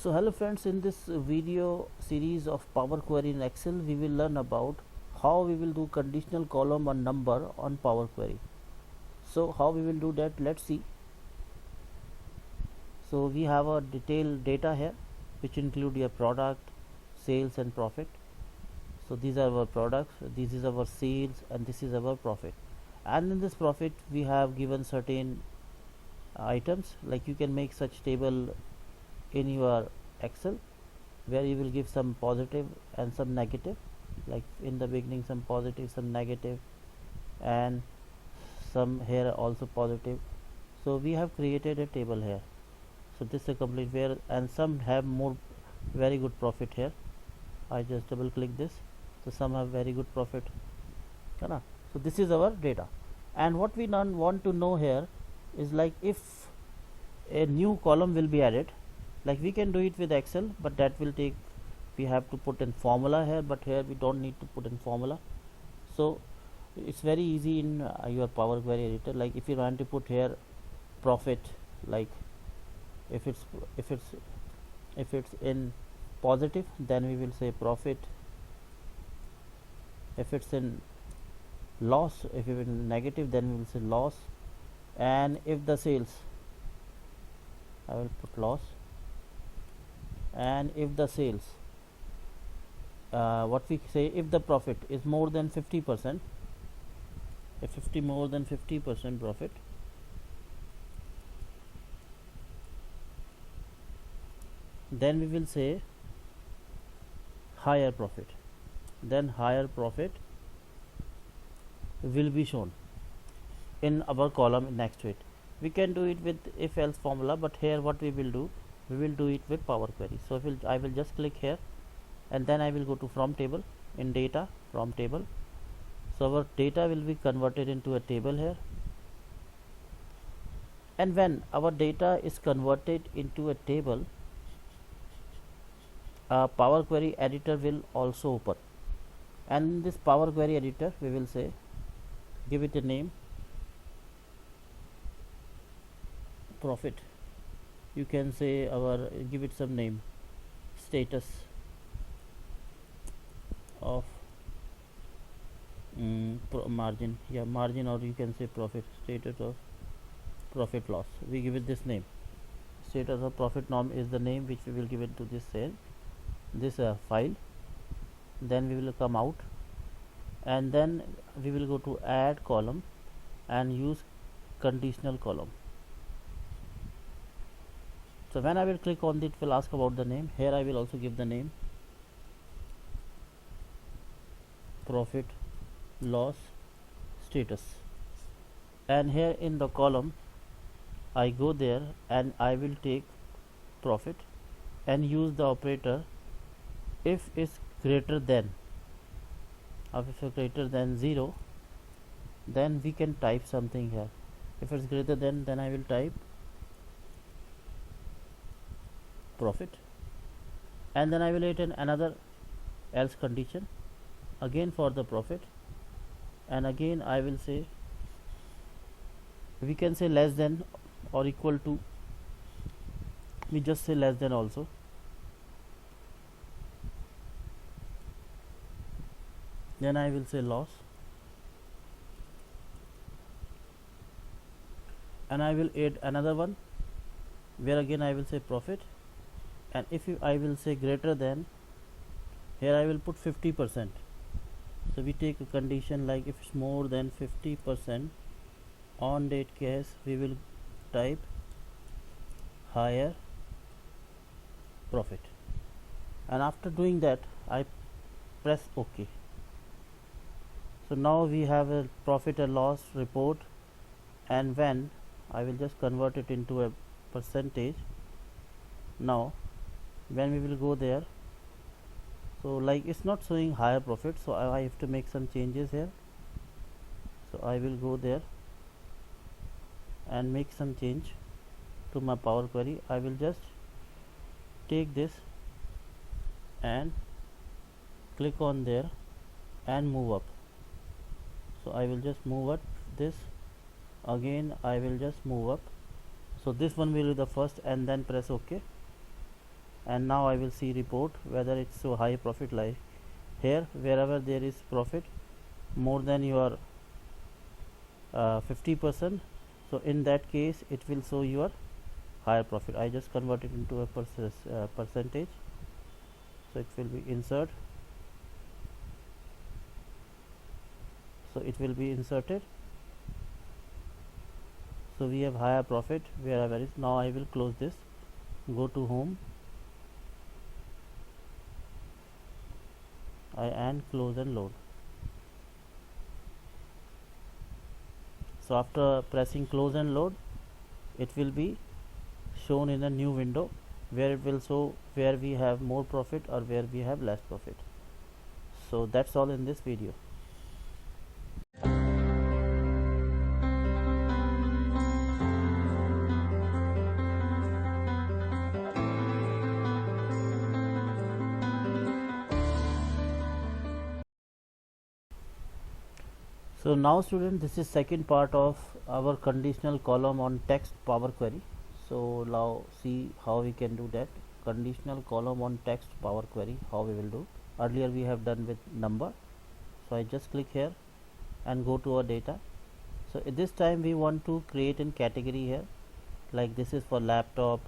So hello friends, in this video series of Power Query in Excel, we will learn about how we will do conditional column or number on Power Query. So how we will do that, let's see. So we have a detailed data here which include your product, sales and profit. So these are our products, this is our sales and this is our profit. And in this profit we have given certain items, like you can make such table in your Excel where you will give some positive and some negative, like in the beginning some positive, some negative, and some here also positive. So we have created a table here. So this is a complete where, and some have more very good profit here. I just double click this, so some have very good profit. So this is our data, and what we want to know here is like if a new column will be added, like we can do it with Excel, but that will take, we have to put in formula here, but here we don't need to put in formula. So it's very easy in your Power Query editor. Like if you want to put here profit, like if it's in positive, then we will say profit. If it's in loss, if it's in negative, then we will say loss. And if the sales, I will put loss. And if the sales, what we say, if the profit is more than 50%, if 50 more than 50% profit, then we will say higher profit, then higher profit will be shown in our column next to it. We can do it with if else formula, but here what we will do, we will do it with Power Query. So I will just click here, and then I will go to from table, in data, from table. So our data will be converted into a table here, and when our data is converted into a table, Power Query editor will also open. And in this Power Query editor we will say, give it a name, profit. You can say give it some name, status of margin, margin, or you can say profit, status of profit loss. We give it this name, status of profit norm is the name which we will give it to this file. Then we will come out, and then we will go to add column and use conditional column. So when I will click on it, will ask about the name. Here I will also give the name, profit loss status, and here in the column I go there and I will take profit and use the operator if is greater than, if it's greater than 0, then we can type something here. If it's greater than, then I will type profit, and then I will add another else condition again for the profit, and again I will say, we can say less than or equal to, we just say less than also. Then I will say loss, and I will add another one where again I will say profit, and if I will say greater than, here I will put 50%. So we take a condition like if it's more than 50%, on that case we will type higher profit, and after doing that I press OK. So now we have a profit and loss report, and when I will just convert it into a percentage. Now when we will go there, so like it's not showing higher profit, so I have to make some changes here. So I will go there and make some change to my Power Query. I will just take this and click on there and move up. So I will just move up this, again I will just move up. So this one will be the first, and then press OK. and now I will see report whether it's so high profit. Like here, wherever there is profit more than your 50%, so in that case it will show your higher profit. I just convert it into a percentage, so it will be insert, so it will be inserted. So we have higher profit wherever is. Now I will close this, go to home, and close and load. So after pressing close and load, it will be shown in a new window where it will show where we have more profit or where we have less profit. So that's all in this video. So now student, this is second part of our conditional column on text Power Query. So now see how we can do that. Conditional column on text Power Query, how we will do. Earlier we have done with number. So I just click here and go to our data. So at this time we want to create a category here, like this is for laptop,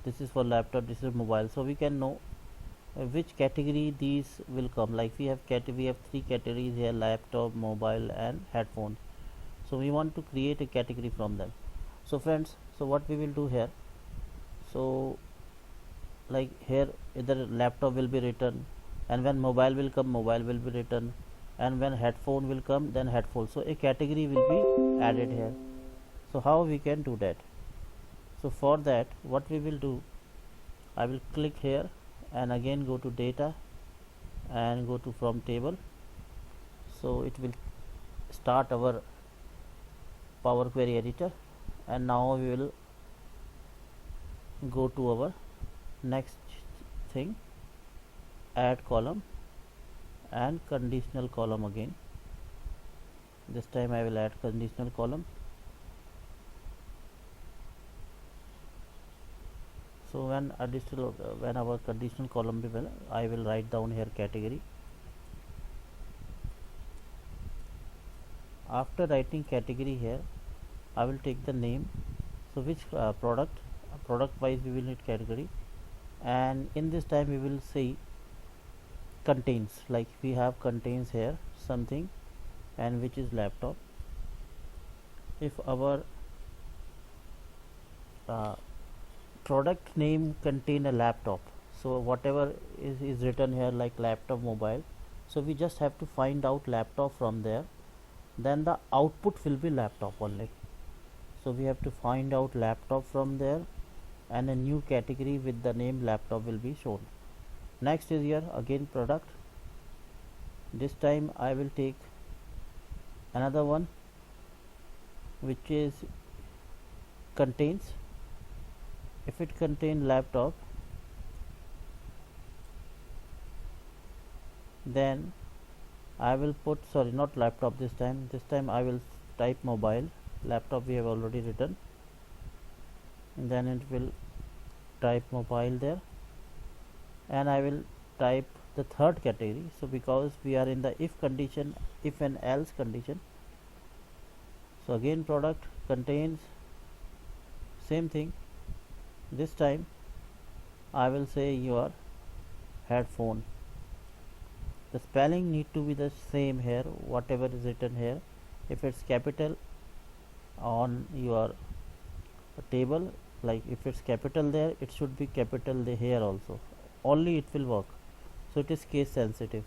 this is for laptop, this is mobile. So we can know which category these will come. Like we have three categories here: laptop, mobile and headphones. So we want to create a category from them. So friends, so what we will do here, so like here either laptop will be written, and when mobile will come, mobile will be written, and when headphone will come, then headphone. So a category will be added here. So how we can do that? So for that, what we will do, I will click here and again go to data and go to from table. So it will start our Power Query editor, and now we will go to our next thing, add column and conditional column again. This time I will add conditional column. So when our conditional column be well, I will write down here category. After writing category here, I will take the name. So which product wise we will need category, and in this time we will say contains, like we have contains here something, and which is laptop. If our product name contain a laptop, so whatever is written here like laptop, mobile, so we just have to find out laptop from there, then the output will be laptop only. So we have to find out laptop from there, and a new category with the name laptop will be shown. Next is here again product. This time I will take another one which is contains. If it contain laptop, then I will put, sorry, not laptop this time I will type mobile. Laptop we have already written, and then it will type mobile there, and I will type the third category. So because we are in the if condition, if and else condition, so again product contains, same thing. This time I will say your headphone. The spelling need to be the same here, whatever is written here. If it's capital on your table, like if it's capital there, it should be capital here also, only it will work. So it is case sensitive.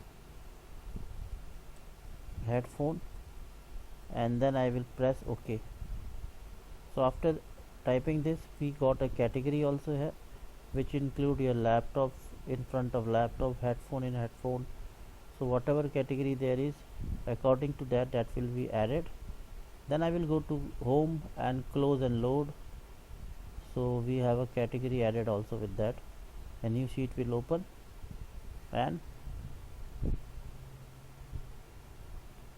Headphone, and then I will press OK. So after typing this, we got a category also here, which include your laptop in front of laptop, headphone in headphone. So whatever category there is, according to that will be added. Then I will go to home and close and load. So we have a category added also with that. A new sheet will open, and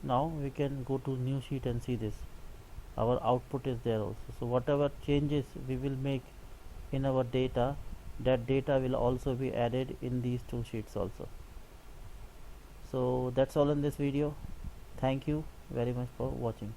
now we can go to new sheet and see this. Our output is there also. So whatever changes we will make in our data, that data will also be added in these two sheets also. So that's all in this video. Thank you very much for watching.